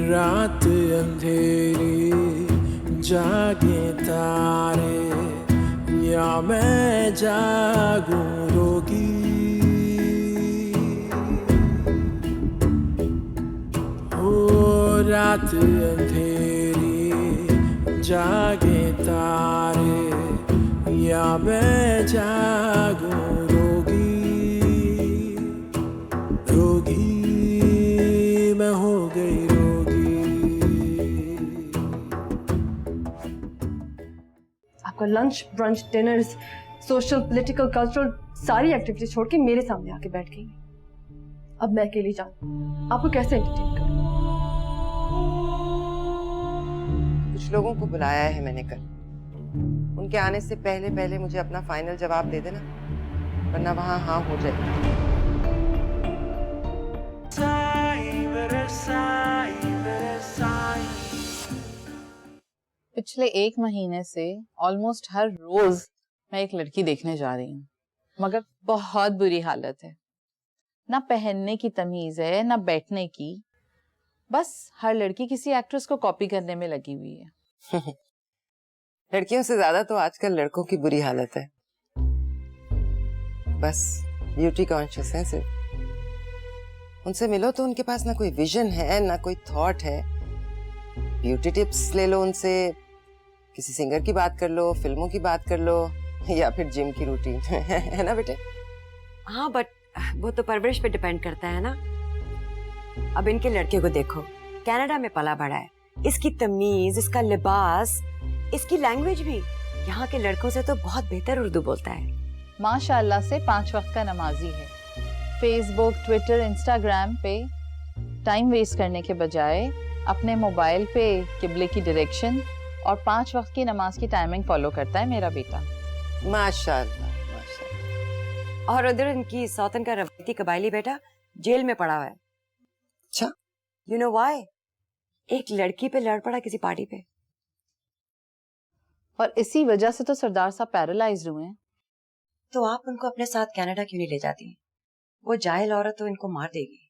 रात अंधेरी जागे तारे या मैं जागूं रोगी। रात अंधेरी जागे तारे या मैं जागूं रोगी। रोगी मैं हो गई रोगी। आपका lunch, brunch, dinners, social, political, cultural सारी एक्टिविटी छोड़ के मेरे सामने आके बैठ गई। अब मैं अकेली जाऊं, आपको कैसे एंटरटेन करूं? कुछ लोगों को बुलाया है मैंने कल। उनके आने से पहले पहले मुझे अपना फाइनल जवाब दे देना, वरना वहां हाँ हो जाएगी। पिछले 1 महीने से ऑलमोस्ट हर रोज मैं एक लड़की देखने जा रही हूँ, मगर बहुत बुरी हालत है। ना पहनने की तमीज है, ना बैठने की। बस हर लड़की किसी एक्ट्रेस को कॉपी करने में लगी हुई है। लड़कियों से ज्यादा तो आजकल लड़कों की बुरी हालत है। बस ब्यूटी कॉन्शियस है सिर्फ। उनसे मिलो तो उनके पास ना कोई विजन है, ना कोई थॉट है। ब्यूटी टिप्स ले लो उनसे, किसी सिंगर की बात कर लो, फिल्मों की बात कर लो, या फिर जिम की रूटीन है ना बेटे? हाँ, बट वो तो परवरिश पे डिपेंड करता है ना। अब इनके लड़के को देखो, कनाडा में पला बड़ा है, इसकी तमीज, इसका लिबास, इसकी लैंग्वेज भी यहाँ के लड़कों से तो बहुत बेहतर उर्दू बोलता है। माशाल्लाह से 5 वक्त का नमाजी है। फेसबुक, ट्विटर, इंस्टाग्राम पे टाइम वेस्ट करने के बजाय अपने मोबाइल पे किबले की डायरेक्शन और 5 वक्त की नमाज की टाइमिंग फॉलो करता है मेरा बेटा। माशाल्लाह, माशाल्लाह। और उधर इनकी सौतन का रवायती कबायली बेटा जेल में पड़ा हुआ है। अच्छा, यू नो व्हाई? एक लड़की पे लड़ पड़ा किसी पार्टी पे। और इसी वजह से तो सरदार साहब पैरालाइज्ड हुए हैं। तो आप उनको अपने साथ कनाडा क्यों नहीं ले जाती? वो जाहिल औरत तो इनको मार देगी।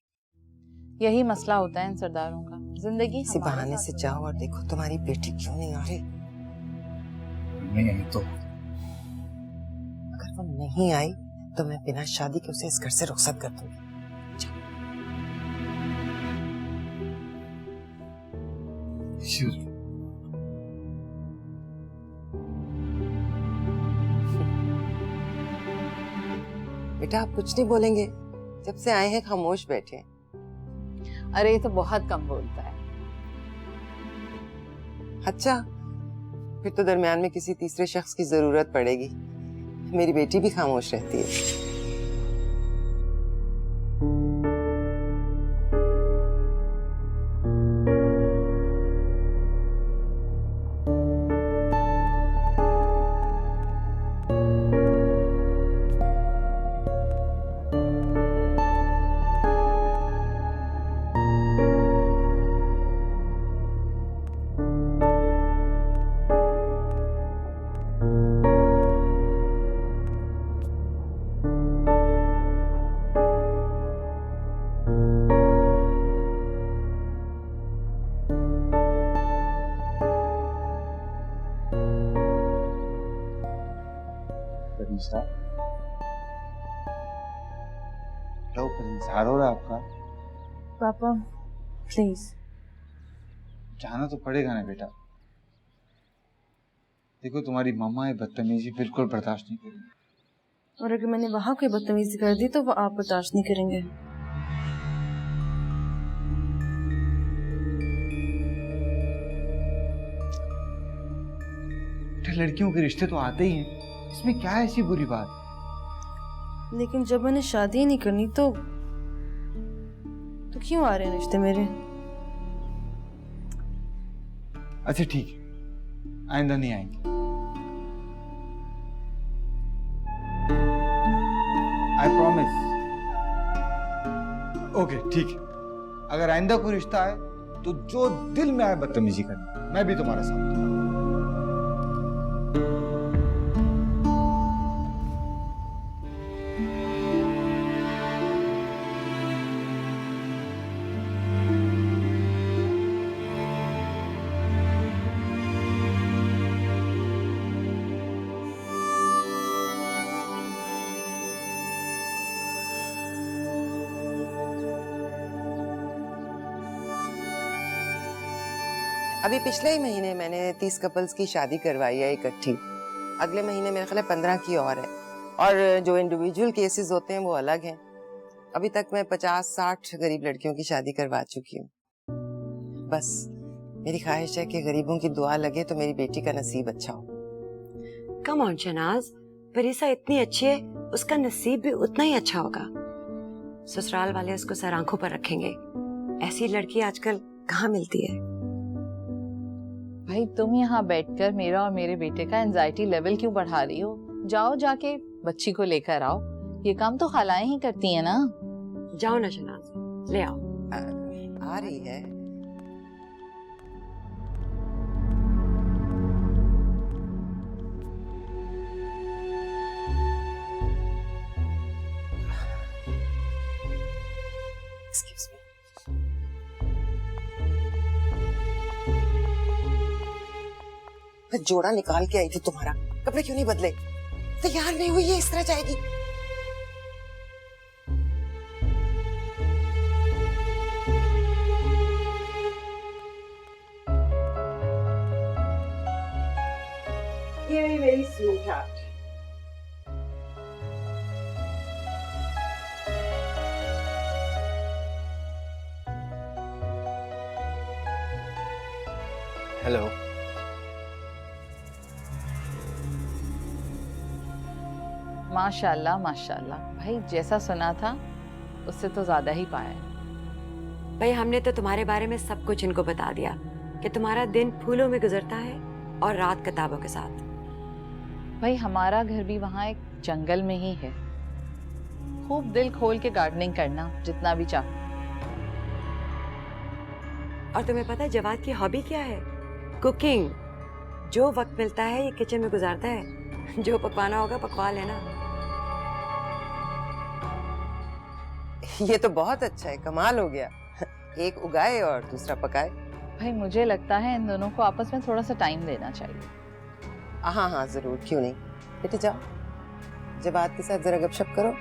यही मसला होता है इन सरदारों का। जिंदगी इसी बहाने से जाओ और देखो तुम्हारी बेटी क्यों नहीं आ रही। नहीं आई तो अगर वो नहीं आई तो मैं बिना शादी के उसे इस घर से रुखसत कर दूंगी। बेटा आप कुछ नहीं बोलेंगे? जब से आए हैं खामोश बैठे। अरे ये तो बहुत कम बोलता है। अच्छा, फिर तो दरमियान में किसी तीसरे शख्स की जरूरत पड़ेगी। मेरी बेटी भी खामोश रहती है। इंतजार हो रहा है आपका? पापा प्लीज। जाना तो पड़ेगा ना बेटा। देखो तुम्हारी मम्मा ये बदतमीजी बिल्कुल बर्दाश्त नहीं करेंगी। और अगर मैंने वहां कोई बदतमीजी कर दी तो वो आप बर्दाश्त नहीं करेंगे। लड़कियों के रिश्ते तो आते ही हैं, इसमें क्या है ऐसी बुरी बात? लेकिन जब मैंने शादी ही नहीं करनी तो क्यों आ रहे हैं रिश्ते मेरे? अच्छा ठीक है, आइंदा नहीं आएंगे। I promise. ओके ठीक है, अगर आइंदा कोई रिश्ता आए तो जो दिल में आए बदतमीजी करनी, मैं भी तुम्हारे साथ हूं। अभी पिछले ही महीने मैंने 30 कपल्स की शादी करवाई है इकट्ठी। अगले महीने मेरे ख्याल है 15 की और है। और जो इंडिविजुअल केसेस होते हैं वो अलग हैं। अभी तक मैं 50-60 गरीब लड़कियों की शादी करवा चुकी हूँ। बस मेरी ख्वाहिश है कि गरीबों की दुआ लगे तो मेरी बेटी का नसीब अच्छा हो। कम ऑन शहनाज, परीसा इतनी अच्छी है, उसका नसीब भी उतना ही अच्छा होगा। ससुराल वाले उसको सर आंखों पर रखेंगे। ऐसी लड़की आजकल कहाँ मिलती है? भाई तुम यहाँ बैठकर मेरा और मेरे बेटे का एंजाइटी लेवल क्यों बढ़ा रही हो? जाओ जाके बच्ची को लेकर आओ। ये काम तो खालाएं ही करती हैं ना। जाओ ना शहनाज, ले आओ। आ रही है। Excuse me. मैं जोड़ा निकाल के आई थी तुम्हारा, कपड़े क्यों नहीं बदले? तैयार नहीं हुई है, इस तरह जाएगी। Very, very sweetheart. हेलो। माशाल्लाह माशाल्लाह, भाई जैसा सुना था उससे तो ज्यादा ही पाया है। भाई हमने तो तुम्हारे बारे में सब कुछ इनको बता दिया कि तुम्हारा दिन फूलों में गुजरता है और रात किताबों के साथ। भाई हमारा घर भी वहाँ एक जंगल में ही है। खूब दिल खोल के गार्डनिंग करना जितना भी चाहो। और तुम्हें पता है जवाद की हॉबी क्या है? कुकिंग। जो वक्त मिलता है ये किचन में गुजारता है। जो पकवाना होगा पकवा लेना। ये तो बहुत अच्छा है, कमाल हो गया। एक उगाए और दूसरा पकाए। भाई मुझे लगता है इन दोनों को आपस में थोड़ा सा टाइम देना चाहिए। हाँ हाँ जरूर, क्यों नहीं। बेटी जाओ, जवाद के साथ जरा गपशप करो।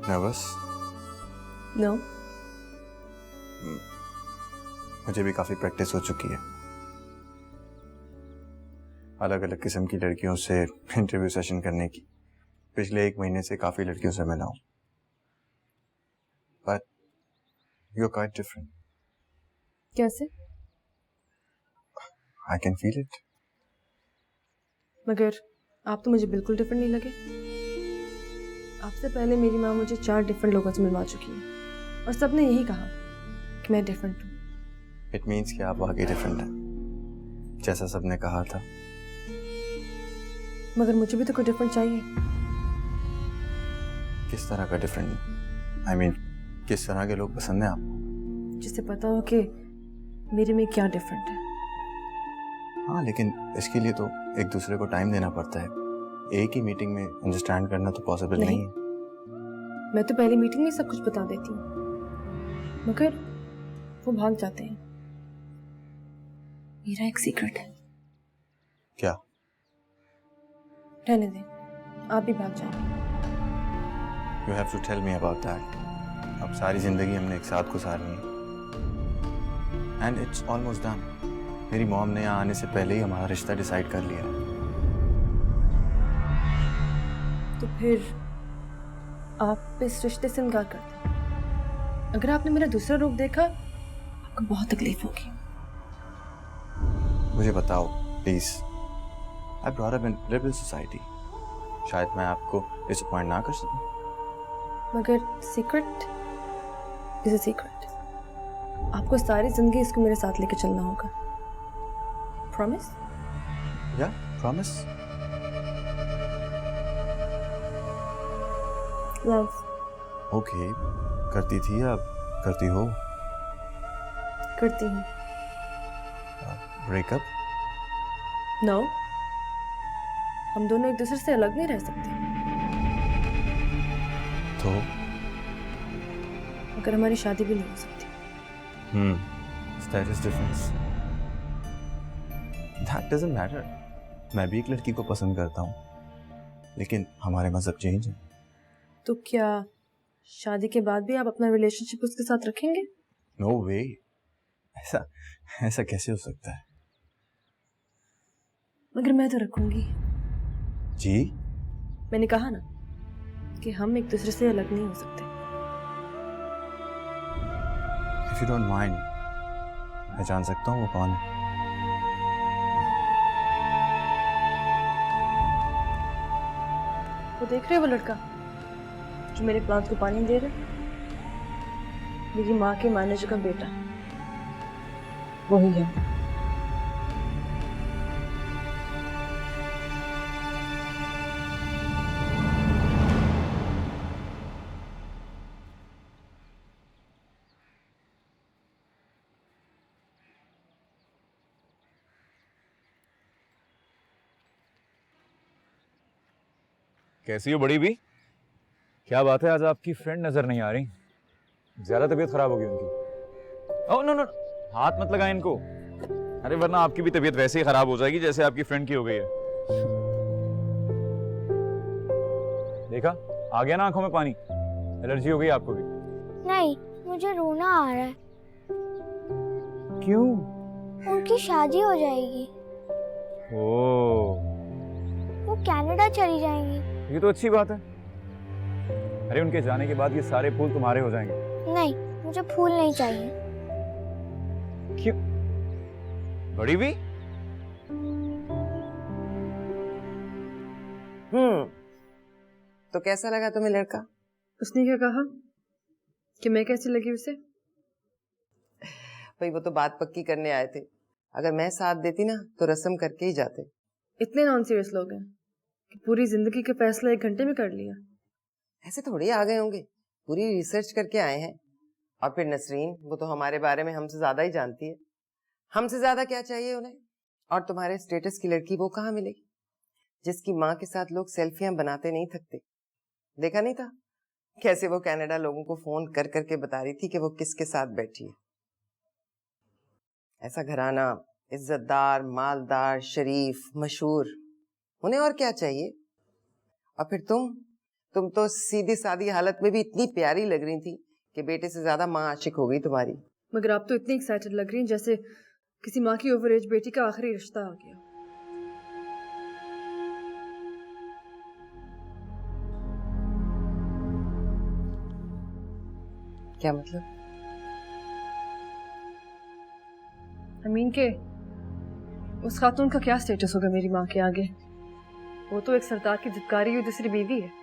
नर्वस? नो। मुझे भी काफी प्रैक्टिस हो चुकी है। अलग अलग किस्म की लड़कियों से इंटरव्यू सेशन करने की। पिछले 1 महीने से काफी लड़कियों से मिला हूं। But you are quite different. कैसे? I can feel it. मगर आप तो मुझे बिल्कुल डिफरेंट नहीं लगे। आपसे पहले मेरी माँ मुझे 4 डिफरेंट लोगों से मिलवा चुकी है और सबने यही कहा कि मैं डिफरेंट हूँ। इट मीन्स कि आप वाकई डिफरेंट हैं, जैसा सबने कहा था। मगर मुझे भी तो कोई डिफरेंट चाहिए। किस तरह का डिफरेंट? आई मीन किस तरह के लोग पसंद हैं आपको? जिससे पता हो कि मेरे में क्या डिफरेंट है। हाँ, लेकिन इसके लिए तो एक दूसरे को टाइम देना पड़ता है। एक ही मीटिंग में अंडरस्टैंड करना तो पॉसिबल नहीं है। मैं तो पहली मीटिंग में सब कुछ बता देती हूँ, मगर वो भाग जाते हैं। मेरा एक सीक्रेट है। क्या? रहने दें, आप भी भाग जाएंगे। You have to tell me about that. अब सारी जिंदगी हमने एक साथ गुजारनी है। And it's almost done. मेरी मॉम ने यहाँ आने से पहले ही हमारा रिश्ता डिसाइड कर लिया है। तो फिर आप इस रिश्ते से इनकार करते हैं। अगर आपने मेरा दूसरा रूप देखा, आपको बहुत तकलीफ होगी। मुझे बताओ please. I brought up in liberal society. शायद मैं आपको डिसअपॉइंट ना कर सकूं। मगर सीक्रेट इज अ सीक्रेट। आपको सारी जिंदगी इसको मेरे साथ लेके चलना होगा। Promise? Yeah, promise. Yes. Okay. करती थी या करती हो? करती हूँ. ब्रेकअप? No. हम दोनों एक दूसरे से अलग नहीं रह सकते. तो अगर हमारी शादी भी नहीं हो सकती. Status difference. That doesn't matter. मैं भी एक लड़की को पसंद करता हूँ, लेकिन हमारे मजहब चेंज है. तो क्या शादी के बाद भी आप अपना रिलेशनशिप उसके साथ रखेंगे? No way. ऐसा ऐसा कैसे हो सकता है? मगर मैं तो रखूंगी. जी? मैंने कहा ना कि हम एक दूसरे से अलग नहीं हो सकते. If you don't mind, मैं जान सकता हूँ वो कौन है? वो देख रहे हो वो लड़का जो मेरे प्लांट को पानी दे रहा है? मेरी माँ के मैनेजर का बेटा. वही है. कैसी हो बड़ी भी? क्या बात है, आज आपकी फ्रेंड नजर नहीं आ रही. ज्यादा तबीयत खराब होगी उनकी. ओह नो नो, हाथ मत लगाएं इनको. अरे वरना आपकी भी तबीयत वैसे ही खराब हो जाएगी जैसे आपकी फ्रेंड की हो गई है. देखा, आ गया ना आंखों में पानी. एलर्जी हो गई आपको भी? नहीं, मुझे रोना आ रहा है. क्यों? उनकी शादी हो जाएगी. ओह, वो कनाडा चली जाएंगी. ये तो अच्छी बात है. अरे उनके जाने के बाद ये सारे फूल तुम्हारे हो जाएंगे. नहीं, मुझे फूल नहीं चाहिए. क्यों? बड़ी भी? तो कैसा लगा तुम्हें लड़का? उसने क्या कहा कि मैं कैसी लगी उसे? भाई वो तो बात पक्की करने आए थे. अगर मैं साथ देती ना तो रस्म करके ही जाते. इतने नॉन सीरियस लोग हैं कि पूरी जिंदगी का फैसला 1 घंटे में कर लिया. ऐसे थोड़ी आ गए होंगे, पूरी रिसर्च करके आए हैं. और फिर नसरीन, वो तो हमारे बारे में हमसे ज्यादा ही जानती है. हमसे ज्यादा क्या चाहिए उन्हें? और तुम्हारे स्टेटस की लड़की वो कहाँ मिलेगी जिसकी माँ के साथ लोग सेल्फियां बनाते नहीं थकते? देखा नहीं था कैसे वो कनाडा लोगों को फोन कर करके बता रही थी कि वो किसके साथ बैठी है? ऐसा घराना, इज्जतदार, मालदार, शरीफ, मशहूर, उन्हें और क्या चाहिए? और फिर तुम तो सीधी सादी हालत में भी इतनी प्यारी लग रही थी कि बेटे से ज्यादा माँ आशिक हो गई तुम्हारी. मगर आप तो इतनी एक्साइटेड लग रही हैं जैसे किसी माँ की ओवर एज बेटी का आखिरी रिश्ता आ गया. क्या मतलब? अमीन के उस खातून का क्या स्टेटस होगा मेरी माँ के आगे? वो तो एक सरदार की धिक्कारी हुई दूसरी बीवी है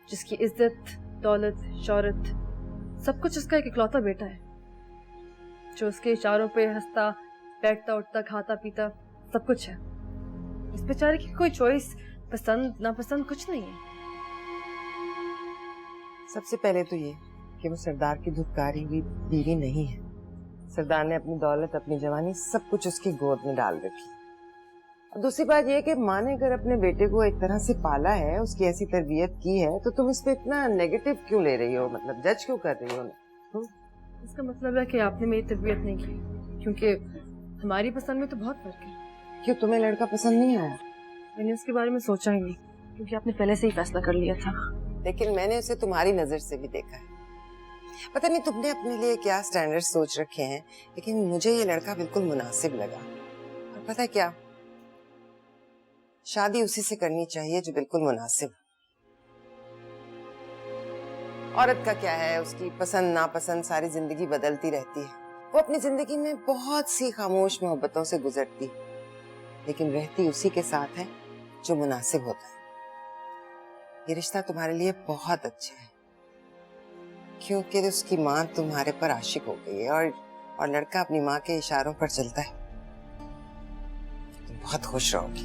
जिसकी इज्जत, दौलत, शौहरत सब कुछ उसका एक इकलौता बेटा है जो उसके इशारों पे हंसता, बैठता, उठता, खाता, पीता सब कुछ है. इस बेचारे की कोई चॉइस, पसंद नापसंद कुछ नहीं है. सबसे पहले तो ये कि वो सरदार की धुतकारी हुई बीवी नहीं है. सरदार ने अपनी दौलत, अपनी जवानी सब कुछ उसकी गोद में डाल रखी. और दूसरी बात ये कि माँ ने अगर अपने बेटे को एक तरह से पाला है, उसकी ऐसी तरबियत की है, तो तुम इस पे इतना नेगेटिव क्यों ले रही हो? मतलब जज क्यों कर रही हो? इसका मतलब है कि आपने मेरी तरबियत नहीं की, क्योंकि हमारी पसंद में तो बहुत फर्क है. क्यों, तुम्हें लड़का पसंद नहीं आया? मैंने उसके बारे में सोचा ही नहीं क्योंकि आपने पहले से ही फैसला कर लिया था. लेकिन मैंने उसे तुम्हारी नजर से भी देखा है. पता नहीं तुमने अपने लिए क्या स्टैंडर्ड सोच रखे हैं, लेकिन मुझे ये लड़का बिल्कुल मुनासिब लगा. और पता है क्या, शादी उसी से करनी चाहिए जो बिल्कुल मुनासिब. औरत का क्या है, उसकी पसंद नापसंद सारी जिंदगी बदलती रहती है. वो अपनी जिंदगी में बहुत सी खामोश मोहब्बतों से गुजरती है, लेकिन रहती उसी के साथ है जो मुनासिब होता है. ये रिश्ता तुम्हारे लिए बहुत अच्छा है क्योंकि उसकी माँ तुम्हारे पर आशिक हो गई है और लड़का अपनी माँ के इशारों पर चलता है. तुम बहुत खुश रहोगी।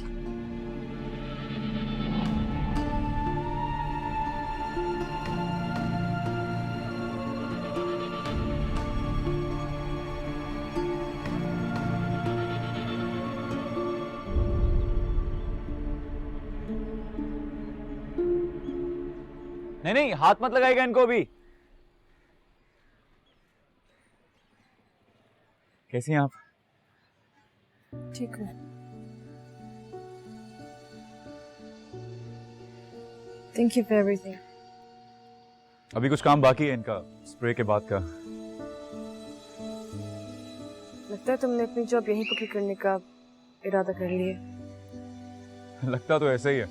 नहीं नहीं, हाथ मत लगाएगा इनको अभी। कैसी हैं आप? ठीक हूँ। Thank you for everything. अभी कुछ काम बाकी है इनका, स्प्रे के बाद का। लगता है तुमने अपनी जॉब यहीं पक्की करने का इरादा कर लिया। लगता तो ऐसा ही है,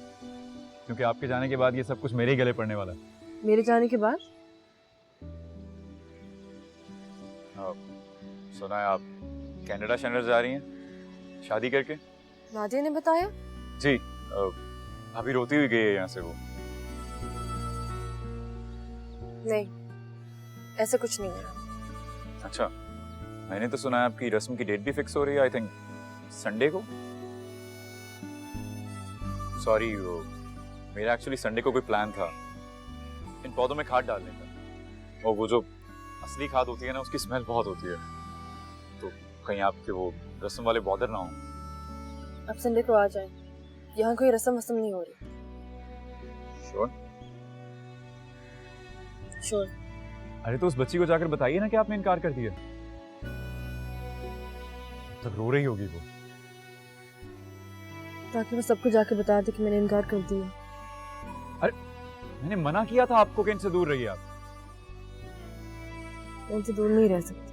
क्योंकि आपके जाने के बाद ये सब कुछ मेरे ही गले पड़ने वाला है। मेरे जाने के बाद? सुना है आप कनाडा शनर जा रही हैं शादी करके? नादिया ने बताया? जी, अभी रोती हुई गई है यहाँ से वो। नहीं, ऐसा कुछ नहीं है। अच्छा, मैंने तो सुना है आपकी रस्म की डेट भी फिक्स हो रही है, आई थिंक संडे को। सॉरी, मेरा एक्चुअली संडे को कोई प्लान था इन पौधों में खाद डालने का, और वो जो असली खाद होती है ना, उसकी स्मेल बहुत होती है, तो कहीं आपके वो रस्म वाले बॉदर ना हो। अब संडे को आ जाए, यहाँ कोई रस्म वस्म नहीं हो रही। श्योर? श्योर। अरे तो उस बच्ची को जाकर बताइए ना कि आपने इनकार कर दिया। तब रो रही होगी वो, ताकि वो सबको जाके बता दे कि मैंने इनकार कर दिया। अरे मैंने मना किया था आपको कि इनसे दूर रहिए आप। मैं इनसे दूर नहीं रह सकती।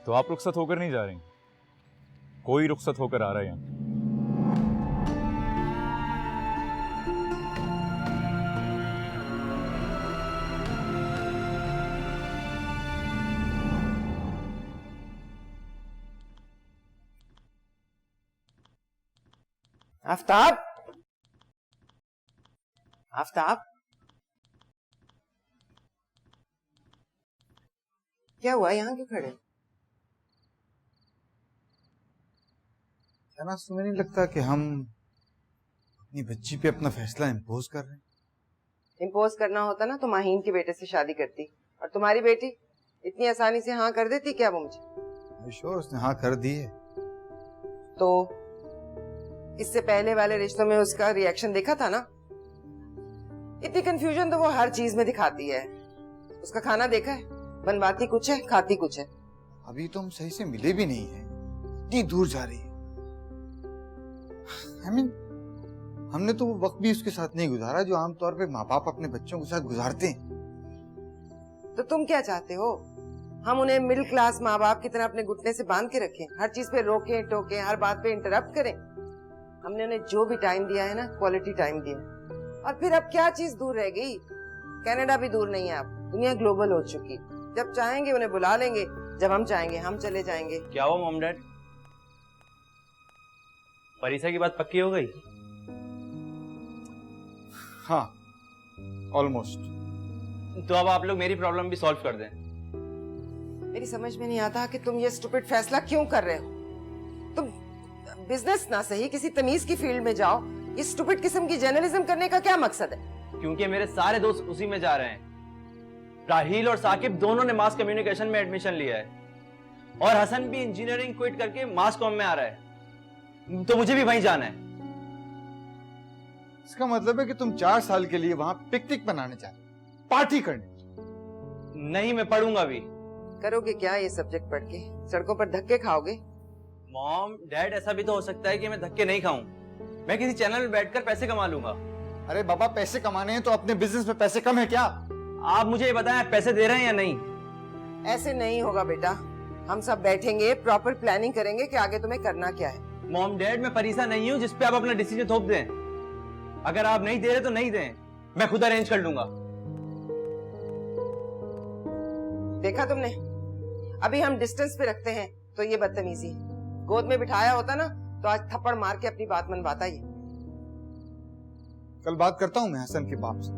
तो आप रुखसत होकर नहीं जा रही? कोई रुखसत होकर आ रहा है यहाँ? आफ्ताब, आफ्ताब, क्या हुआ? यहाँ क्यों खड़े? क्या ना, तुम्हें नहीं लगता कि हम अपनी बच्ची पे अपना फैसला इम्पोज कर रहे हैं? इम्पोज करना होता ना तो माहीन के बेटे से शादी करती, और तुम्हारी बेटी इतनी आसानी से हाँ कर देती क्या वो मुझे? श्योर, उसने हाँ कर दी है। तो इससे पहले वाले रिश्तों में उसका रिएक्शन देखा था ना? इतनी कंफ्यूजन तो वो हर चीज में दिखाती है। उसका खाना देखा है? बनवाती कुछ है, खाती कुछ है। अभी तो हम सही से मिले भी नहीं है, इतनी दूर जा रही है। I mean, हमने तो वो वक्त भी उसके साथ नहीं गुजारा जो आमतौर पे माँ बाप अपने बच्चों के साथ गुजारते हैं। तो तुम क्या चाहते हो? हम उन्हें मिडिल क्लास माँ बाप की तरह अपने घुटने से बांध के रखें, हर चीज पे रोकें टोकें, हर बात पे इंटरप्ट करें? हमने उन्हें जो भी टाइम दिया है ना, क्वालिटी टाइम दिया, और फिर अब क्या चीज दूर रह गई? कनाडा भी दूर नहीं है, अब दुनिया ग्लोबल हो चुकी। जब चाहेंगे उन्हें बुला लेंगे, जब हम चाहेंगे हम चले जाएंगे। क्या हुआ मॉम डैड? परीक्षा की बात पक्की हो गई? हाँ, ऑलमोस्ट। तो अब आप लोग मेरी प्रॉब्लम भी सॉल्व कर दें। मेरी समझ में नहीं आता कि तुम ये स्टूपिड फैसला क्यों कर रहे हो। तुम बिजनेस ना सही किसी तमीज की फील्ड में जाओ। ये स्टूपिड किस्म की जर्नलिज्म करने का क्या मकसद है? क्योंकि मेरे सारे दोस्त उसी में जा रहे हैं। राहील और साकिब दोनों ने मास कम्युनिकेशन में एडमिशन लिया है, और हसन भी इंजीनियरिंग क्विट करके मास कॉम में आ रहा है, तो मुझे भी वहीं जाना है। इसका मतलब है कि तुम 4 साल के लिए वहां पिकनिक मनाने जा रहे, पार्टी करने? नहीं, मैं पढ़ूंगा भी। करोगे क्या ये सब्जेक्ट पढ़ के? सड़कों पर धक्के खाओगे? मॉम डैड, ऐसा भी तो हो सकता है कि मैं धक्के नहीं खाऊं, मैं किसी चैनल में बैठकर पैसे कमा लूंगा। अरे बाबा, पैसे कमाने हैं तो अपने बिजनेस में पैसे कम है क्या? आप मुझे ये बताएं, पैसे दे रहे हैं या नहीं? ऐसे नहीं होगा बेटा, हम सब बैठेंगे, प्रॉपर प्लानिंग करेंगे कि आगे तुम्हें करना क्या है। मॉम डैड, मैं परीसा नहीं हूँ जिसपे आप अपना डिसीजन थोप दें। अगर आप नहीं दे रहे तो नहीं दें, मैं खुद अरेंज कर लूंगा। देखा तुमने, अभी हम डिस्टेंस पे रखते हैं तो ये बदतमीजी है। गोद में बिठाया होता ना तो आज थप्पड़ मार के अपनी बात मनवाता ही। कल बात करता हूँ मैं हसन के बाप से,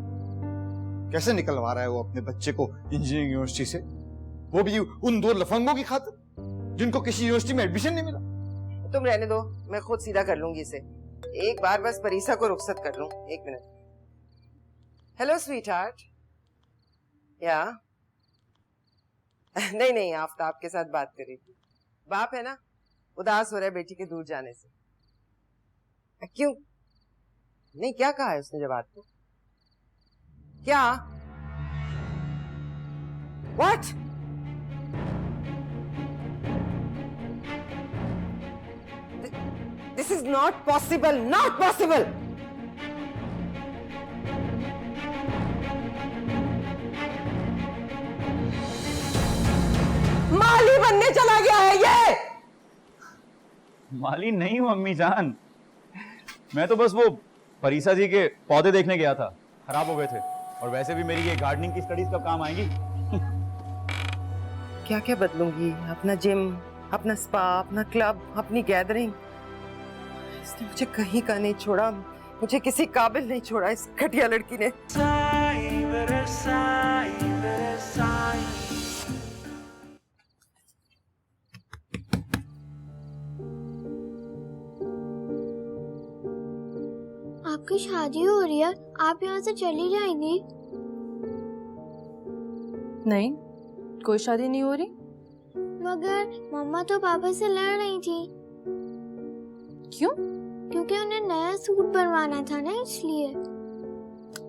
कैसे निकलवा रहा है वो अपने बच्चे को इंजीनियरिंग यूनिवर्सिटी से। वो भी उन 2 लफंगों की खातिर जिनको किसी यूनिवर्सिटी में एडमिशन नहीं मिला। तुम रहने दो, मैं खुद सीधा कर लूंगी इसे। एक बार बस परीसा को रुखसत कर लूं। 1 मिनट। Hello sweet heart. या नहीं नहीं, आफ्ताब के साथ बात कर रही थी। बाप है ना, उदास हो रहा है बेटी के दूर जाने से। क्यों? नहीं, क्या कहा है उसने जब आपको? क्या? What? This is not possible. Not possible. माली बनने चला गया है ये। माली नहीं हूं अम्मी जान, मैं तो बस वो परीसा जी के पौधे देखने गया था, खराब हो गए थे। और वैसे भी मेरी ये गार्डनिंग की स्टडीज कब काम आएंगी। क्या क्या बदलूंगी? अपना जिम, अपना स्पा, अपना क्लब, अपनी गैदरिंग। इसने मुझे कहीं का नहीं छोड़ा, मुझे किसी काबिल नहीं छोड़ा इस घटिया लड़की ने। आपकी शादी हो रही है, आप यहाँ से चली जाएंगी? नहीं, कोई शादी नहीं हो रही। मगर मम्मा तो पापा से लड़ रही थी। क्यों? क्योंकि उन्हें नया सूट बनवाना था ना, इसलिए।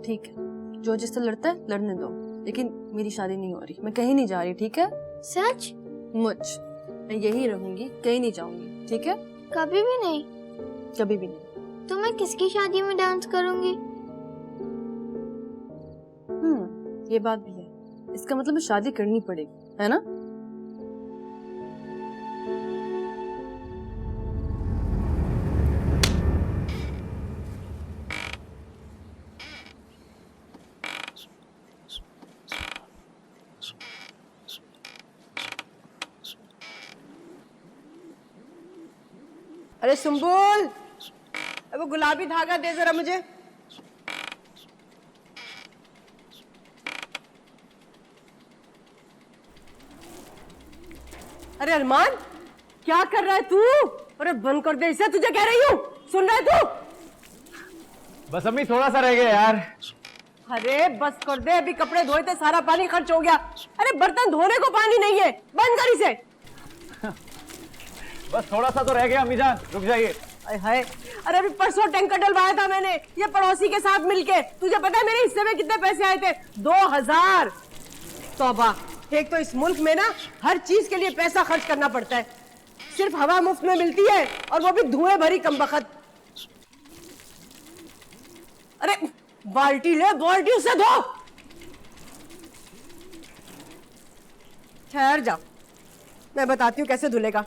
ठीक है, जो जिससे लड़ता है लड़ने दो, लेकिन मेरी शादी नहीं हो रही। मैं कहीं नहीं जा रही, ठीक है? सच? मैं यही रहूंगी, कहीं नहीं जाऊंगी, ठीक है? कभी भी नहीं? कभी भी नहीं। तो मैं किसकी शादी में डांस करूंगी? ये बात भी है। इसका मतलब शादी करनी पड़ेगी, है ना? अरे सुम्बुल, वो गुलाबी धागा दे जरा मुझे। अरे अरमान, क्या कर रहा है तू? अरे बंद कर दे इसे, तुझे कह रही हूँ। सुन रहा है तू? बस अम्मी थोड़ा सा रह गया यार। अरे बस कर दे, अभी कपड़े धोए थे, सारा पानी खर्च हो गया। अरे बर्तन धोने को पानी नहीं है, बंद कर इसे। बस थोड़ा सा तो रह गया अम्मी जान, रुक जाइए। हाय, अरे अभी परसों टैंकर डलवाया था मैंने, ये पड़ोसी के साथ मिलके। तुझे पता है मेरे हिस्से में कितने पैसे आए थे? 2000। तौबा, एक तो इस मुल्क में ना हर चीज के लिए पैसा खर्च करना पड़ता है। सिर्फ हवा मुफ्त में मिलती है, और वो भी धुएं भरी कमबख्त। अरे बाल्टी ले, बाल्टी उसे धो। ठहर जा, मैं बताती हूँ कैसे धुलेगा।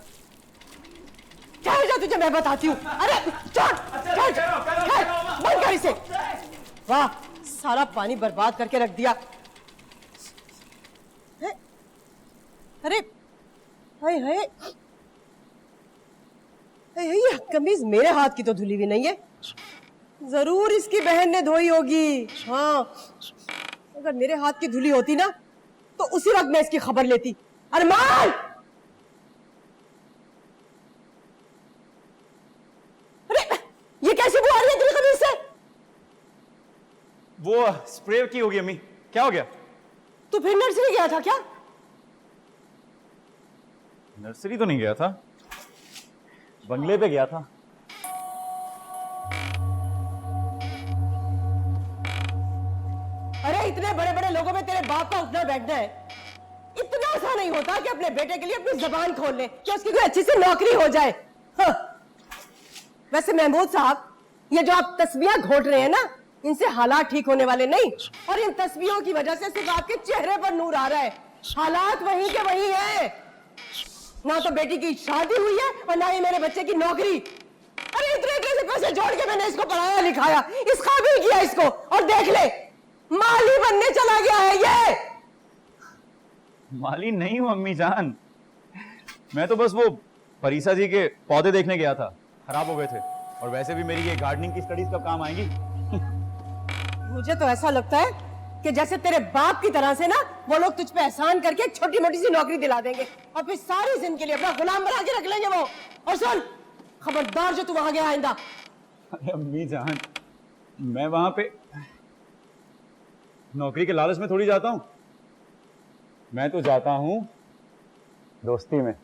ठहर जा, तुझे मैं बताती हूँ। अरे चल, बंद कर इसे। वाह, सारा पानी बर्बाद करके रख दिया। अरे हाय हाय, ये कमीज मेरे हाथ की तो धुली भी नहीं है। जरूर इसकी बहन ने धोई होगी। हाँ, अगर मेरे हाथ की धुली होती ना तो उसी वक्त मैं इसकी खबर लेती। अरमान, अरे ये कैसी बू आ रही है तेरी कमीज से? वो स्प्रे की होगी अम्मी। क्या हो गया? तू फिर नर्सरी गया था क्या? नर्सरी तो नहीं गया था, बंगले पे गया था। अरे इतने बड़े बड़े लोगों में तेरे बाप का उठना बैठना है। इतना आसान नहीं होता कि अपने बेटे के लिए अपनी जबान खोल ले, कि उसकी कोई अच्छी सी नौकरी हो जाए। हाँ। वैसे महमूद साहब, ये जो आप तस्बीहां घोट रहे हैं ना, इनसे हालात ठीक होने वाले नहीं। और इन तस्बीहों की वजह से सिर्फ आपके चेहरे पर नूर आ रहा है। हालात वही के वही है। ना तो बेटी की शादी हुई है और ना ही मेरे बच्चे की नौकरी। अरे इतने इतने से पैसे जोड़ के मैंने इसको पढ़ाया लिखाया, इस काबिल किया इसको, और देख ले माली बनने चला गया है ये। माली नहीं हूं अम्मी जान, मैं तो बस वो परीसा जी के पौधे देखने गया था, खराब हो गए थे। और वैसे भी मेरी ये गार्डनिंग की स्टडीज कब काम आएंगी। मुझे तो ऐसा लगता है कि जैसे तेरे बाप की तरह से ना वो लोग तुझ पे एहसान करके एक छोटी मोटी सी नौकरी दिला देंगे और फिर सारी जिंदगी के लिए अपना गुलाम बना के रख लेंगे वो। और सुन, खबरदार जो तू वहां गया आइंदा। अरे अम्मी जान, मैं वहां पे नौकरी के लालच में थोड़ी जाता हूं, मैं तो जाता हूं दोस्ती में।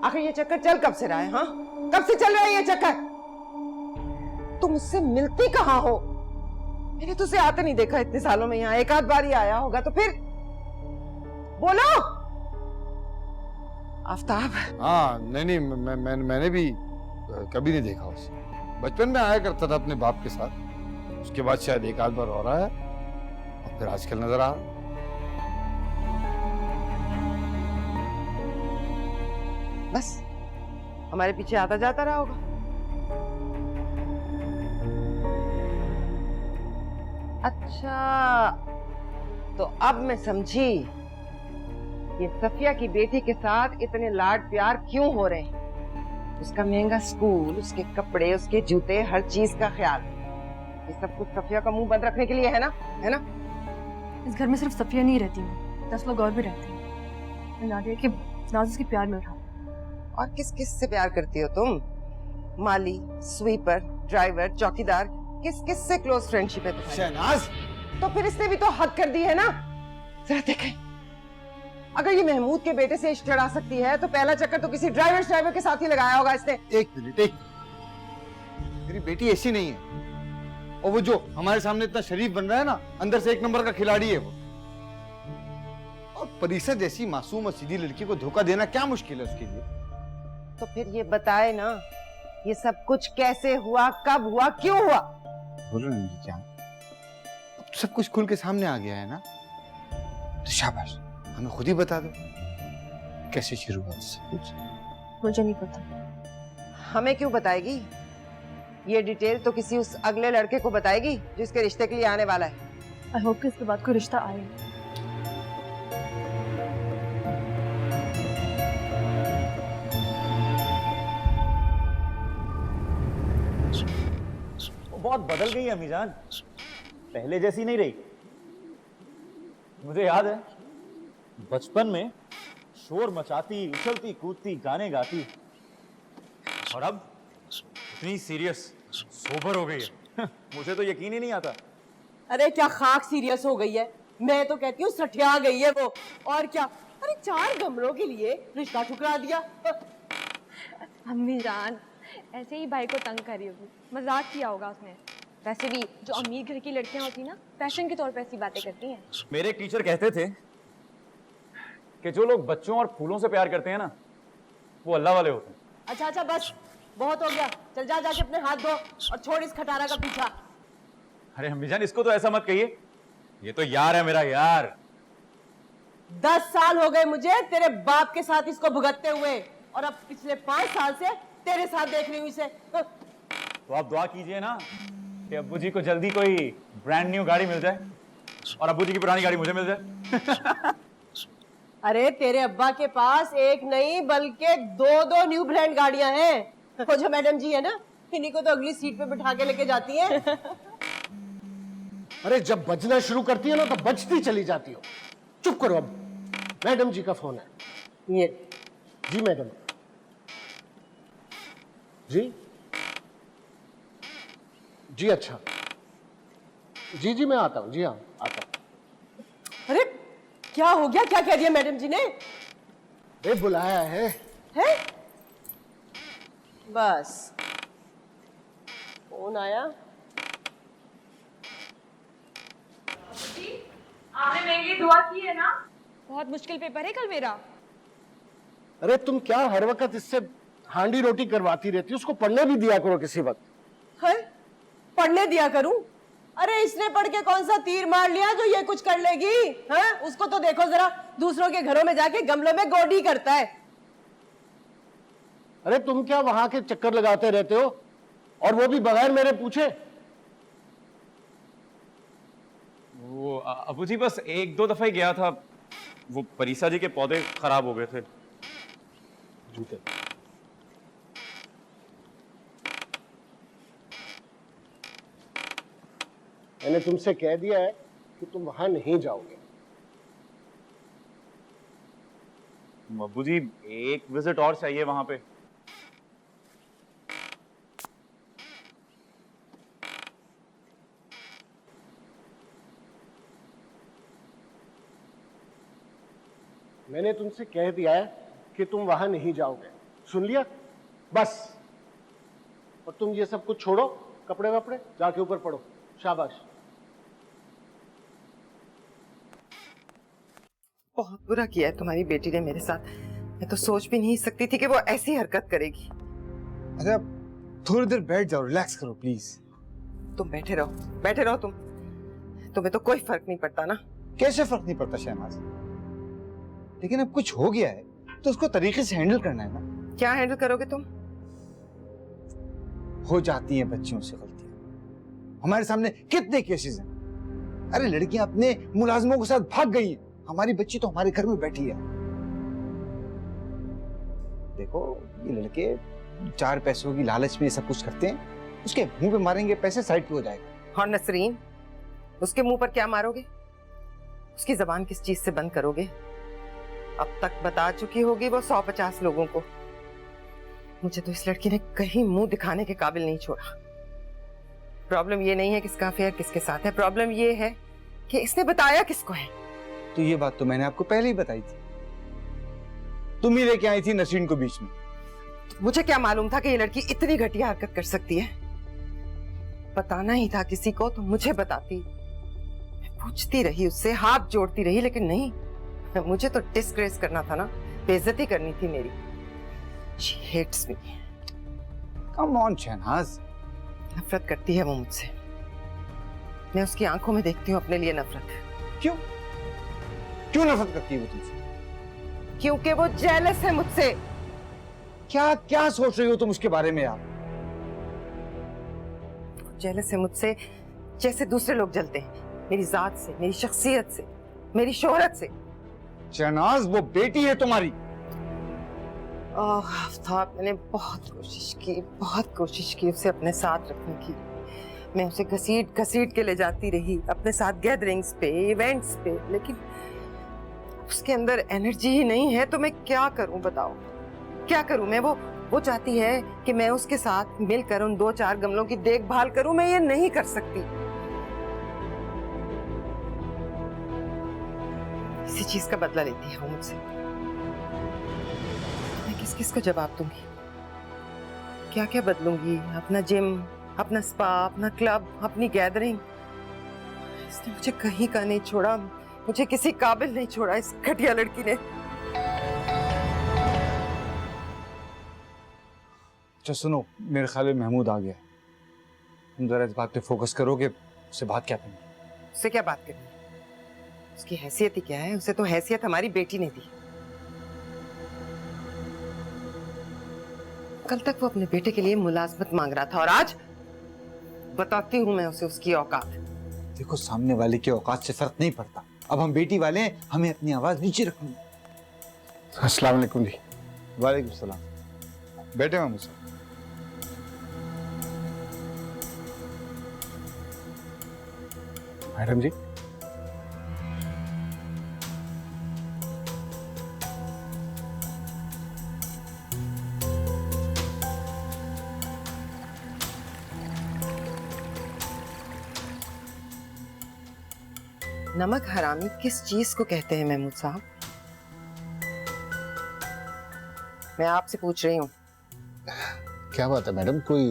आखिर ये चक्कर चल कब से रहा है? हाँ, कब से चल रहा है ये चक्कर? तुम मुझसे मिलती कहाँ हो? मैंने तुझे आते नहीं देखा इतने सालों में यहाँ, एक आध बार ही आया होगा तो फिर बोलो। आफ्ताब? हाँ नहीं, मैंने भी कभी नहीं देखा उसे। बचपन में आया करता था अपने बाप के साथ, उसके बाद शायद एक आध बार हो रहा है और फिर आजकल नजर आ रहा। बस हमारे पीछे आता जाता रहा होगा। अच्छा, तो अब मैं समझी ये सफिया की बेटी के साथ इतने लाड प्यार क्यों हो रहे हैं। उसका महंगा स्कूल, उसके कपड़े, उसके जूते, हर चीज का ख्याल, ये सब कुछ सफिया का मुंह बंद रखने के लिए है ना? है ना? इस घर में सिर्फ सफिया नहीं रहती है, 10 लोग और भी रहते हैं। नादिया के नाज़ के प्यार में उठा। और किस किस से प्यार करती हो तुम? माली, स्वीपर, ड्राइवर, चौकीदार, किस किस से क्लोज फ्रेंडशिप है तुम्हारी? शहनाज, तो फिर इसने भी तो हद कर दी है ना। जरा देखें, अगर ये महमूद के बेटे से इश्क चढ़ा सकती है तो पहला चक्कर तो किसी ड्राइवर के साथ ही लगाया होगा इसने। एक मिनट, मेरी बेटी ऐसी नहीं है। और वो जो हमारे सामने इतना शरीफ बन रहा है ना, अंदर से एक नंबर का खिलाड़ी है वो। और परीसा जैसी मासूम और सीधी लड़की को धोखा देना क्या मुश्किल है उसके लिए? तो फिर ये बताए ना, ये सब कुछ कैसे हुआ, कब हुआ, क्यों हुआ? बोलो ना मेरी जान, अब तो सब कुछ खुल के सामने आ गया है ना, तो शाबाश, हमें खुद ही बता दो कैसे शुरू हुआ सब कुछ। मुझे नहीं पता। हमें क्यों बताएगी? ये डिटेल तो किसी उस अगले लड़के को बताएगी जो इसके रिश्ते के लिए आने वाला है। आई होप कि इसके बाद कोई रिश्ता आए। बहुत बदल गई है अम्मी जान, पहले जैसी नहीं रही। मुझे याद है बचपन में शोर मचाती, उछलती कूदती, गाने गाती, और अब इतनी सीरियस, सोबर हो गई है। मुझे तो यकीन ही नहीं आता। अरे क्या खाक सीरियस हो गई है, मैं तो कहती हूँ सठिया गई है वो। और क्या, अरे 4 गमलों के लिए रिश्ता ठुकरा दिया। अम्मी जान ऐसे ही भाई को तंग करी होगी, मजाक किया होगा उसने। वैसे भी जो अमीर घर की लड़कियां होती ना, फैशन के तौर पे ऐसी बातें करती हैं। मेरे टीचर कहते थे कि जो लोग बच्चों और फूलों से प्यार करते हैं ना, वो अल्लाह वाले होते हैं। अच्छा बस, बहुत हो गया, चल जा जाके अपने हाथ धो और छोड़ इस खटारा का पीछा। अरे अम्मी जान, इसको तो ऐसा मत कहिए, ये तो यार है मेरा यार। 10 साल हो गए मुझे तेरे बाप के साथ इसको भुगतते हुए, और अब पिछले 5 साल से तेरे साथ देख रही हूँ इसे। तो आप दुआ कीजिए ना कि अब्बू जी को जल्दी कोई ब्रांड न्यू गाड़ी मिल जाए और अब्बू जी की पुरानी गाड़ी मुझे मिल जाए। अरे तेरे अब्बा के पास एक नहीं बल्कि 2 न्यू ब्रांड गाड़ियां हैं। वो जो मैडम जी है ना, इन्हीं को तो अगली सीट पे बिठा के लेके जाती हैं। अरे जब बजना शुरू करती है ना तो बजती चली जाती हो। चुप करो, अब मैडम जी का फोन है। ये जी मैडम जी, जी अच्छा, जी मैं आता हूँ। जी हाँ आता हूँ। अरे क्या हो गया, क्या कह दिया मैडम जी ने? अरे बुलाया है। बस फोन आया। आपने मेरे लिए दुआ की है ना? बहुत मुश्किल पेपर है कल मेरा। अरे तुम क्या हर वक्त इससे हांडी रोटी करवाती रहती हो, उसको पढ़ने भी दिया करो किसी वक्त। है पढ़ने दिया करूं? अरे इसने पढ़ के कौन सा तीर मार लिया जो ये कुछ कर लेगी? हाँ, उसको तो देखो जरा, दूसरों के घरों में जाके गमलों में गोडी करता है। अरे तुम क्या वहां के चक्कर लगाते रहते हो, और वो भी बगैर मेरे पूछे? वो अब्बू जी बस 1-2 दफा ही गया था, वो परीसा जी के पौधे खराब हो गए थे। जूते। मैंने तुमसे कह दिया है कि तुम वहां नहीं जाओगे। अब्बू जी एक विजिट और चाहिए वहां पे। मैंने तुमसे कह दिया है कि तुम वहां नहीं जाओगे, सुन लिया? बस। और तुम ये सब कुछ छोड़ो, कपड़े वपड़े जाके ऊपर पड़ो। शाबाश। बहुत बुरा किया है तुम्हारी बेटी ने मेरे साथ। मैं तो सोच भी नहीं सकती थी कि वो ऐसी हरकत करेगी। अरे आप थोड़ी देर बैठ जाओ, रिलैक्स करो प्लीज। तुम बैठे रहो तुम। तुम्हें तो कोई फर्क नहीं पड़ता ना। कैसे फर्क नहीं पड़ता शहनाज? लेकिन अब कुछ हो गया है तो उसको तरीके से हैंडल करना है ना। क्या हैंडल करोगे तुम? हो जाती हैं बच्चियों से गलतियां। हमारे सामने कितने केसेस हैं। अरे लड़कियां अपने मुलाजिमों के साथ भाग गई हैं। हमारी बच्ची तो हमारे घर में बैठी है। देखो ये लड़के 4 पैसों की लालच में सब कुछ करते हैं। उसके मुंह पे मारेंगे पैसे, साइड पे हो जाएगा। और नसरीन, उसके मुंह पर क्या मारोगे? उसकी जबान किस चीज से बंद करोगे? अब तक बता चुकी होगी वो 150 लोगों को। मुझे तो इस लड़की ने कहीं मुंह दिखाने के काबिल नहीं छोड़ा। प्रॉब्लम ये नहीं है किसका अफेयर किसके साथ है, प्रॉब्लम ये है कि इसने बताया किसको है। तो ये बात तो मैंने आपको पहले ही बताई थी। तुम ही लेके आई थी नसरीन को बीच में। मुझे क्या मालूम था कि ये लड़की इतनी घटिया हरकत कर सकती है। बताना ही था किसी को तो मुझे बताती। मैं पूछती रही उससे, हाथ जोड़ती रही, लेकिन नहीं। मुझे तो डिस्ग्रेस करना था ना, बेइज्जती करनी थी मेरी। She hates me. Come on Shehnaaz. नफरत करती है वो मुझसे। मैं उसकी आंखों में देखती हूँ अपने लिए नफरत। क्यों? क्यों नफरत करती है वो तुमसे? क्योंकि वो जेलस है मुझसे। क्या क्या सोच रही हो तुम उसके बारे में यार? जेलस है मुझसे जैसे दूसरे लोग जलते हैं, मेरी जात से, मेरी शख्सियत से, मेरी शोहरत से। शहनाज वो बेटी है तुम्हारी। आफ्ताब, मैंने बहुत कोशिश की उसे अपने साथ रखने की। मैं उसे घसीट के ले जाती रही अपने साथ गैदरिंग्स पे, इवेंट्स पे, लेकिन उसके अंदर एनर्जी ही नहीं है। तो मैं क्या करूं बताओ, क्या करूं मैं? वो चाहती है कि मैं उसके साथ मिलकर उन 2-4 गमलों की देखभाल करूं। मैं ये नहीं कर सकती। इसी चीज का बदला लेती है वो मुझसे। मैं किस को जवाब दूंगी? क्या क्या बदलूंगी? अपना जिम, अपना स्पा, अपना क्लब, अपनी गैदरिंग। इसने मुझे कहीं का नहीं छोड़ा, मुझे किसी काबिल नहीं छोड़ा इस घटिया लड़की ने। अच्छा सुनो, मेरे ख्याल में महमूद आ गया। तुम जरा इस बात पे फोकस करो कि उससे बात क्या करनी। उससे क्या बात करनी? उसकी हैसियत ही क्या है? उसे तो हैसियत हमारी बेटी ने दी। कल तक वो अपने बेटे के लिए मुलाजमत मांग रहा था और आज बताती हूँ मैं उसे उसकी औकात। देखो सामने वाले की औकात से फर्क नहीं पड़ता। अब हम बेटी वाले हैं, हमें अपनी आवाज नीचे रखनी। अस्सलाम वालेकुम जी। वालेकुम सलाम। बैठे हैं मुझसे। मैडम जी, नमक हरामी किस चीज को कहते हैं महमूद साहब? मैं आपसे पूछ रही हूँ। क्या बात है मैडम, कोई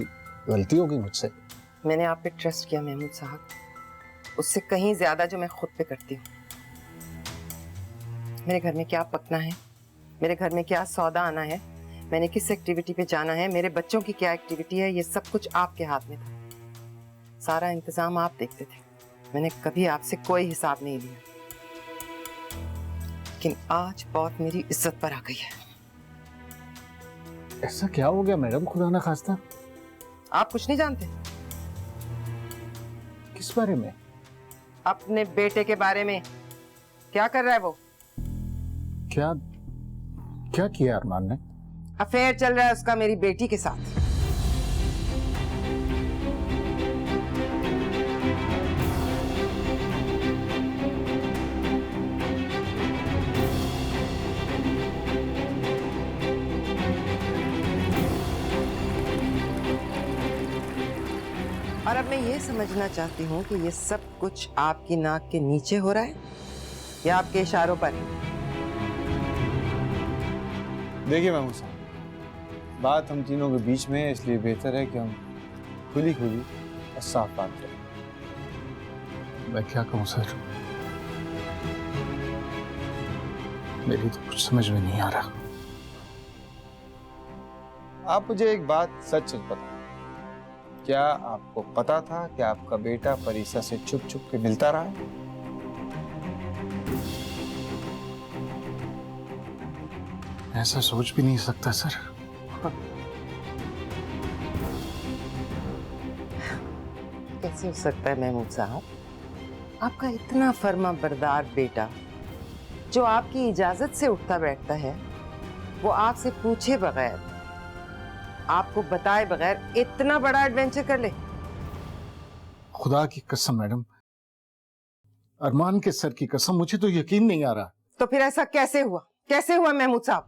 गलती होगी मुझसे? मैंने आप पे ट्रस्ट किया महमूद साहब, उससे कहीं ज्यादा जो मैं खुद पे करती हूँ। मेरे घर में क्या पकना है, मेरे घर में क्या सौदा आना है, मैंने किस एक्टिविटी पे जाना है, मेरे बच्चों की क्या एक्टिविटी है, ये सब कुछ आपके हाथ में था। सारा इंतजाम आप देखते थे। मैंने कभी आपसे कोई हिसाब नहीं लिया। लेकिन आज बहुत मेरी इज्जत पर आ गई है। ऐसा क्या हो गया मैडम, खुदा ना खास्ता? आप कुछ नहीं जानते? किस बारे में? अपने बेटे के बारे में। क्या कर रहा है वो? क्या क्या किया अरमान ने? अफेयर चल रहा है उसका मेरी बेटी के साथ। और अब मैं ये समझना चाहती हूँ कि ये सब कुछ आपकी नाक के नीचे हो रहा है या आपके इशारों पर? देखिए महमूद साहब, बात हम तीनों के बीच में है, इसलिए बेहतर है कि हम खुली खुली और साफ बात करें। मैं क्या कहूँ सर, मेरी तो कुछ समझ में नहीं आ रहा। आप मुझे एक बात सच सच बताओ, क्या आपको पता था कि आपका बेटा परीसा से छुप छुप के मिलता रहा है? ऐसा सोच भी नहीं सकता सर। कैसे हो सकता है महमूद साहब? आपका इतना फर्मा बरदार बेटा जो आपकी इजाजत से उठता बैठता है, वो आपसे पूछे बगैर, आपको बताए बगैर इतना बड़ा एडवेंचर कर ले? खुदा की कसम मैडम, अरमान के सर की कसम, मुझे तो यकीन नहीं आ रहा। तो फिर ऐसा कैसे हुआ? कैसे हुआ महमूद साहब?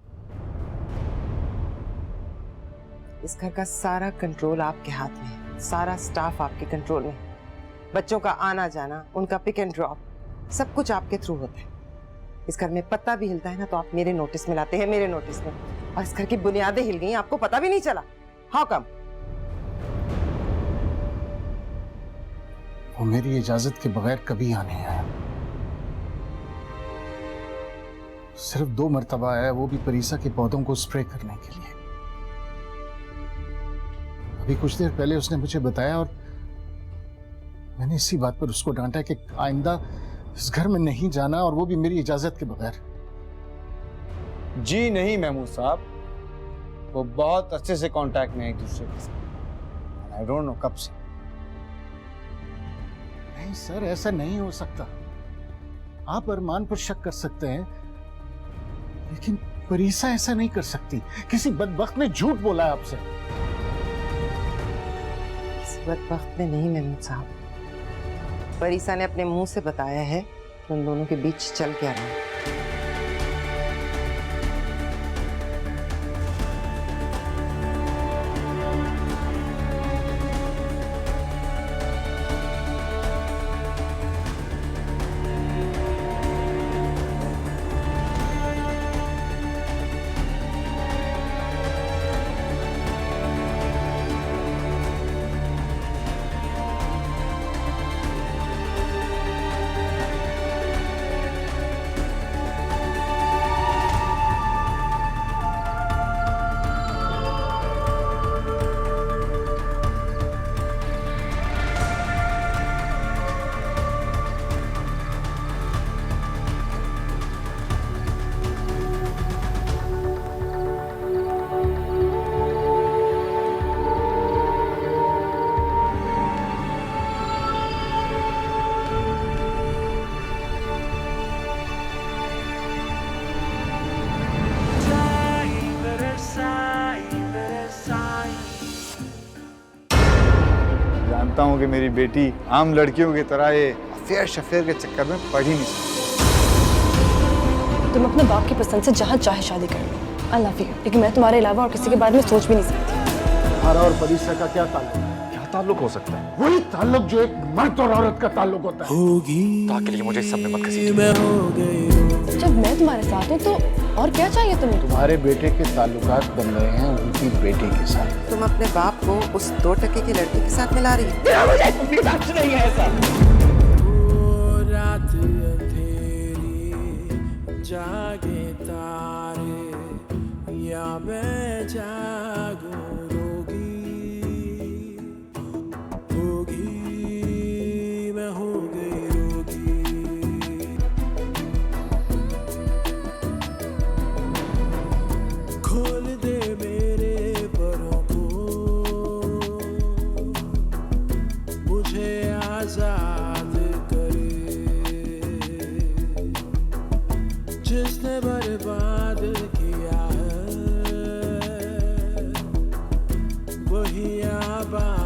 इस घर का सारा कंट्रोल आपके हाथ में है, सारा स्टाफ आपके कंट्रोल में है, बच्चों का आना जाना, उनका पिक एंड ड्रॉप, सब कुछ आपके थ्रू होता है। इस घर में पत्ता भी हिलता है ना तो आप मेरे नोटिस में लाते हैं, मेरे नोटिस में। और इस घर की बुनियादें हिल गई, आपको पता भी नहीं चला। How come? वो मेरी इजाजत के बगैर कभी आने आया, सिर्फ 2 मर्तबा आया, वो भी परीसा के पौधों को स्प्रे करने के लिए। अभी कुछ देर पहले उसने मुझे बताया और मैंने इसी बात पर उसको डांटा कि आइंदा इस घर में नहीं जाना, और वो भी मेरी इजाजत के बगैर। जी नहीं महमूद साहब, वो बहुत अच्छे से कांटेक्ट में है एक दूसरे के साथ। आई डोंट नो कब से। नहीं सर, ऐसा नहीं हो सकता। आप अरमान पर शक कर सकते हैं, लेकिन परीसा ऐसा नहीं कर सकती। किसी बदबख्त ने झूठ बोला है आपसे। किसी बदबख्त ने नहीं महमूद साहब, परीसा ने अपने मुंह से बताया है कि उन दोनों के बीच चल क्या रहा है। जानता हूँ कि मेरी बेटी आम लड़कियों की तरह ये अफेयर शफेयर के चक्कर में पड़ ही नहीं सकती। तुम अपने बाप की पसंद से जहाँ चाहे शादी कर लो, आई लव यू, लेकिन मैं तुम्हारे अलावा और किसी के बारे में सोच भी नहीं सकती। तुम्हारा और परीसा का क्या ताल्लुक है? क्या ताल्लुक हो सकता है? वही ताल्लुक जो एक मर्द और औरत का ताल्लुक होता है। होगी तो आके लिए मुझे इस सब में मत घसीटिए। मैं हो गई जब मैं तुम्हारे साथ हूँ तो और क्या चाहिए तुम्हें? तुम्हारे बेटे के ताल्लुकात बन रहे हैं उनकी बेटी के साथ। तुम अपने बाप को उस 2% की लड़की के साथ मिला रही है। वो रात अंधेरी जागे तारे, या मैं जागूं रोगी, होगी मैं हो गई रोगी। खोल दे मेरे परों को, मुझे आजाद करे, जिसने बर्बाद बियाबान